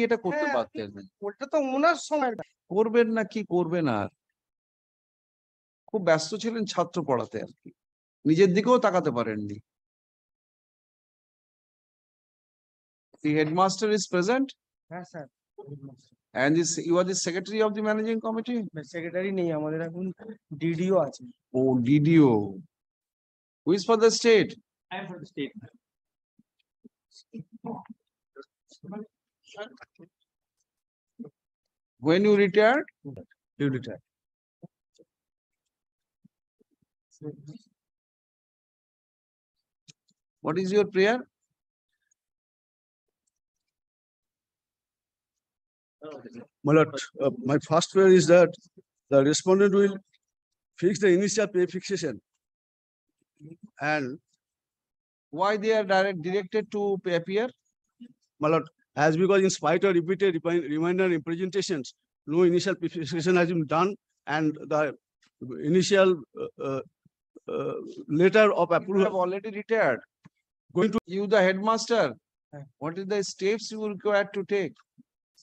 এটা করতে হ্যাঁ, পারতেন, ওটা তো ওনার সময়। করবেন না কি করবেন আর, খুব ব্যস্ত ছিলেন ছাত্র পড়াতে আর কি, নিজের দিকেও তাকাতে পারেননি। The headmaster is present হ্যাঁ sir, and this you are the secretary of the managing committee. Secretary নেই আমাদের, এখন ডিডিও আছে। Oh, DDO. Who is for the state? I am for the state. When you retired? You retired. What is your prayer? My lord, my first prayer is that the respondent will fix the initial pay fixation. And Why they are directed to appear? my lord, as because in spite of repeated reminder and presentations, no initial pay fixation has been done, and the initial letter of You have approval already retired. going to You, the headmaster, Huh. what is the steps you required to take?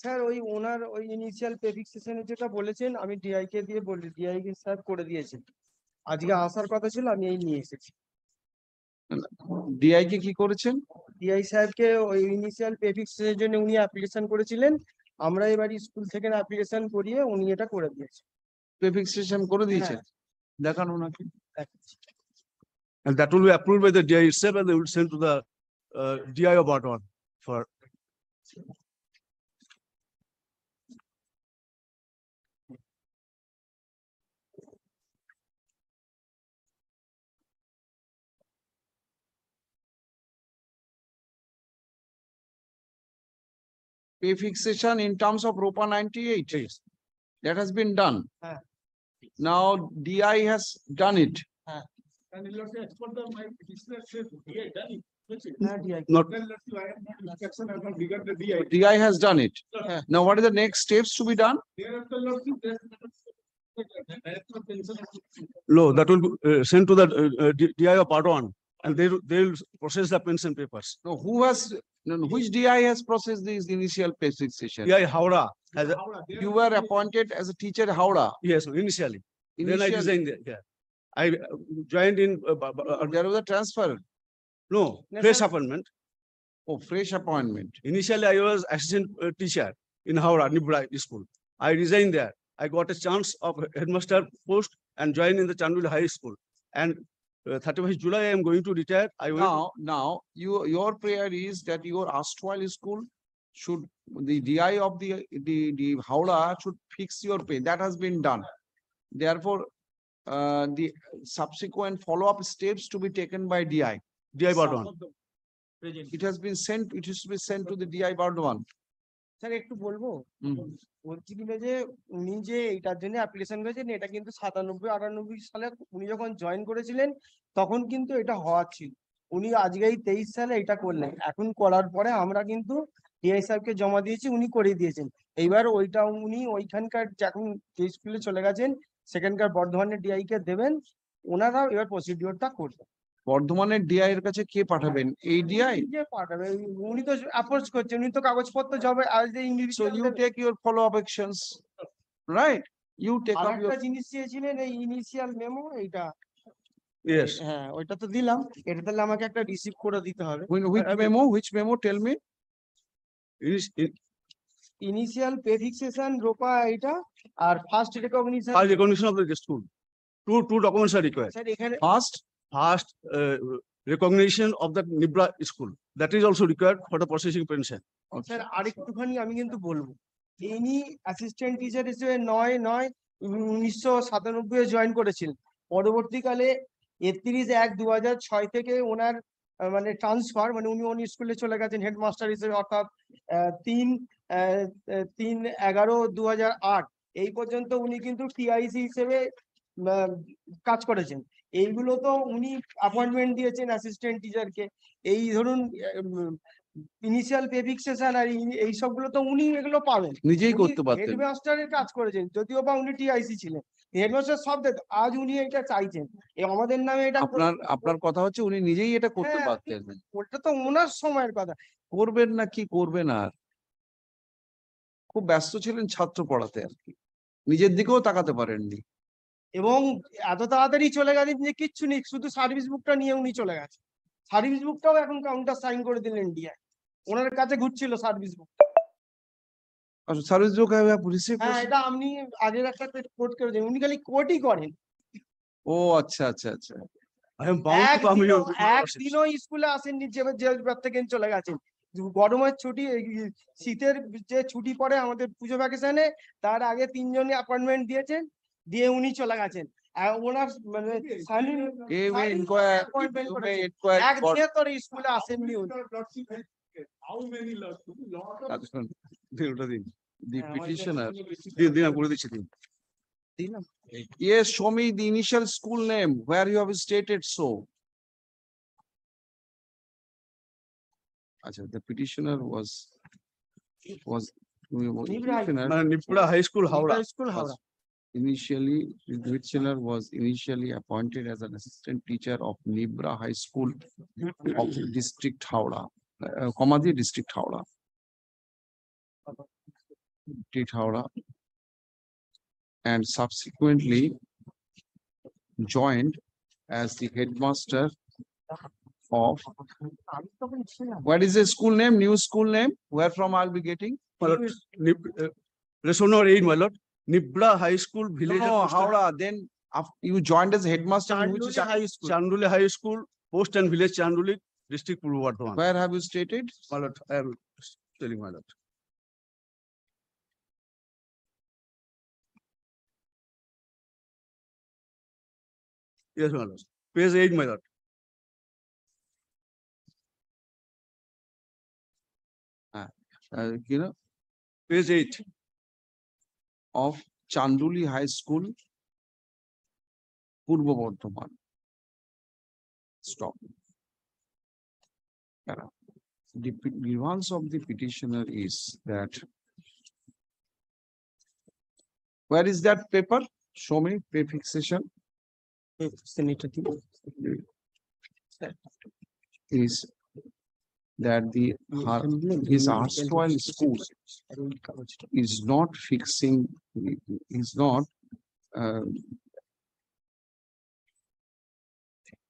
Sir ওই ওনার ওই initial pay ফিক্সেশনে যেটা বলেছেন আমি DI কে দিয়ে বলি, DI কে sir করে দিয়েছেন। আজকে আসার কথা ছিল, আমি এই নিয়ে এসেছি। DI কে কি করেছেন? ডিআই সাহেবকে ওই ইনিশিয়াল পে ফিক্সেশনের জন্য উনি অ্যাপ্লিকেশন করেছিলেন, আমরা এবার স্কুল থেকে অ্যাপ্লিকেশন করিয়ে উনি এটা করে দিয়েছেন। পে ফিক্সেশন করে দিয়েছেন, দেখান ওনাকে। and that will be approved by the DI itself, and they will send to the DI of Bardwan for Pay fixation in terms of ROPA 98. Yes. That has been done. Huh. Now DI has done it. And let's say, as per the my petitioner says, DI done it. হ্যাঁ DI not Then let's see, I am not inspection, I am not bigger the DI. DI has done it. Huh. Now what are the next steps to be done? Thereafter, let's see, director of pension. no, that will be sent to the DI of Bardwan, and they will process the pension papers. No, who has, no, which DI has processed this initial pay fixation? DI Howrah has a, Howrah, there You are- were appointed as a teacher at Howrah. yes, initially. Then I Initial, resigned there. Yeah. I joined in, there was a transfer. no, No, fresh sir. appointment. Oh, fresh appointment. Initially, I was assistant teacher in Howrah, Nibra school. I resigned there. I got a chance of headmaster post and joined in the Chandul High School. And 31st July, I am going to retire. I will, Now, your prayer is that your erstwhile school should, the DI of the Howrah should fix your pay. That has been done. Therefore, the subsequent follow-up steps to be taken by DI. DI Bardwan. Some of them present. It has been sent, it is to be sent to the DI Bardwan. Sir একটু বলবো, হুম। বলছি কিনা যে উনি যে এইটার জন্য application করেছেন, এটা কিন্তু 97-98 সালে উনি যখন জয়েন করেছিলেন তখন কিন্তু এটা হওয়ার ছিল। উনি আজকেই 23 সালে এটা করলেন, এখন করার পরে আমরা কিন্তু ডিআই সাহেবকে জমা দিয়েছি, উনি করে দিয়েছেন। এইবার ওইটা উনি ওইখানকার এখন যে স্কুলে চলে গেছেন সেখানকার বর্ধমানের ডিআই কে দেবেন, ওনারা এবার প্রসিডিওরটা করবেন। বর্ধমানের DI এর কাছে কে পাঠাবেন? এই DI? যে পাঠাবে উনি তো অ্যাপ্রোচ করছেন, উনি তো কাগজপত্র যাবে আজ So individual. you take your follow-up actions, right? You take up your, আরেকটা জিনিস চেয়েছিলেন এই ইনিশিয়াল মেমো, এইটা Yes. হ্যাঁ ওইটা তো দিলাম, এটা তাহলে আমাকে একটা রিসিভ করে দিতে হবে। which memo? Tell me. Initial pay fixation রোপা এইটা আর first recognition. First recognition of the school. Two documents are required. Sir এখানে First, First, recognition of the Nibra school. That is also required for the processing pension. Sir আরেকটুখানি আমি কিন্তু বলবো, ইনি assistant teacher হিসেবে 9/9/1997 জয়েন করেছিলেন। পরবর্তীকালে 31/1/2006 থেকে ওনার মানে ট্রান্সফার, মানে উনি স্কুলে চলে গেছেন হেডমাস্টার হিসেবে, অর্থাৎ 3/11/2008 এই পর্যন্ত উনি কিন্তু টিআইসি হিসেবে কাজ করেছেন। এইগুলো তো উনি অ্যাপয়েন্টমেন্ট দিয়েছেন অ্যাসিস্ট্যান্ট টিচারকে। এই ধরুন ইনিশিয়াল পে ফিক্সেশন আর এই সবগুলো তো উনি এগুলো পাবেন, নিজেই করতে পারতেন। হেডমাস্টারের কাজ করেছেন, যদিও বা উনি টিআইসি ছিলেন। হেডমাস্টার সব দেখ, আজ উনি এটা চাইছেন আমাদের নামে এটা আপনার কথা হচ্ছে উনি নিজেই এটা করতে হ্যাঁ, পারতেন। ওটা তো ওনার সময়ের কথা। করবেন না কি করবেন আর, খুব ব্যস্ত ছিলেন ছাত্র পড়াতে আর কি, নিজের দিকেও তাকাতে পারেননি। এবং এত তাড়াতাড়ি চলে গেলেন যে কিচ্ছু নেই, শুধু সার্ভিস বুকটা নিয়ে উনি চলে গেছে। সার্ভিস বুকটাও এখন কাউন্টার সাইন করে দিলেন ডিআই, ওনার কাছে ঘুরছিল সার্ভিস বুক। আচ্ছা, সার্ভিস বুক হ্যাভ রিসিভ। হ্যাঁ, এটা আপনি আগের একটা কোট করে দেন, উনি খালি কোটই করেন। ও আচ্ছা আচ্ছা আচ্ছা। I am bound to come here. একদিনও স্কুলে আসেননি, যে ব্যাপার থেকে চলে গেছেন। গরমের ছুটি, শীতের যে ছুটি পড়ে আমাদের পুজো ভ্যাকেশনে, তার আগে 3 জনই অ্যাপয়েন্টমেন্ট দিয়েছেন, দিয়ে উনি চলে গেছেন। আর ওনার মানে appointment করেছেন। একদিনে তোর স্কুলে আসেননি উনি। How many lots? Lot of. ওটা দিন, the হ্যাঁ, petitioner. দিন আমি করে দিচ্ছি দিন। দিলাম। Yes, show me the initial school name where you have stated so. Acha, the petitioner was petitioner মানে Nipra high school Howrah. School Howrah. initially, the petitioner was initially appointed as an assistant teacher of Nibra High School of District Howrah, Komadi District Howrah. District Howrah. And subsequently joined as the headmaster of, আমি তখন ছিলাম। what is the school name, new school name, where from I'll be getting? Lesson number 8, my lord. Nibra High School, village No, of Howrah, then you joined as headmaster in which Chanduli high school. Chanduli High School, post and village Chanduli, district Purbo Bardhaman. where have you stated? My lord, I am telling my lord. Yes, my lord. Page 8, my lord. You know, Page 8. of Chanduli High School, Purbo Bardhaman. Stop. The grievance of the petitioner is that, where is that paper? Show me prefixation. Is that his erstwhile school is not fixing, is not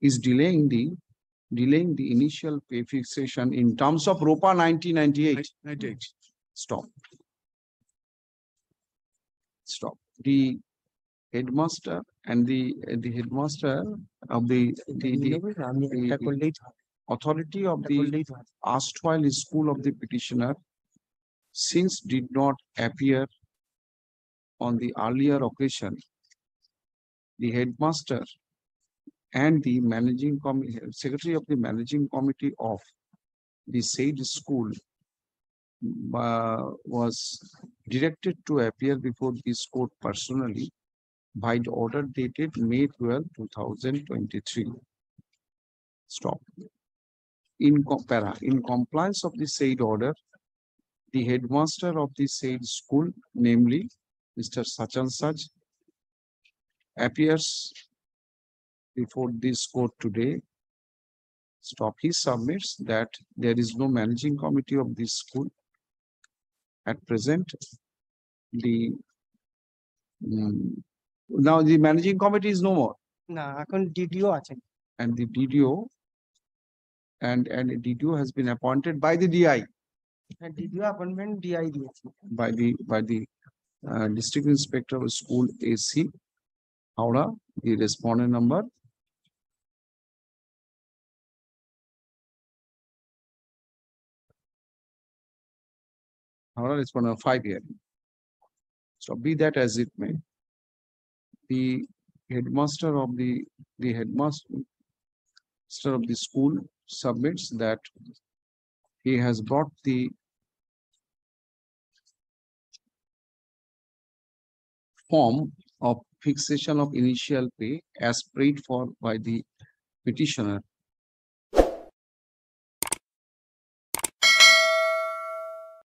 is delaying the initial pay fixation in terms of ROPA 1998. 98. Stop. Stop. The headmaster and the headmaster of the authority of the erstwhile school of the petitioner since did not appear on the earlier occasion. The headmaster and the secretary of the managing committee of the said school was directed to appear before this court personally by the order dated May 12, 2023. Stop. In compliance of the said order, the headmaster of the said school, namely Mr. Such and Such, appears before this court today. Stop. He submits that there is no managing committee of this school. At present, now the managing committee is no more, না, এখন DDO আছেন। and the DDO and DDO has been appointed by the DI, হ্যাঁ, DDO appointment DI দিয়েছে। by the district inspector of school AC Howrah, the respondent number. Howrah respondent 5 here. So be that as it may, the headmaster of the headmaster of the school submits that he has brought the form of fixation of initial pay as prayed for by the petitioner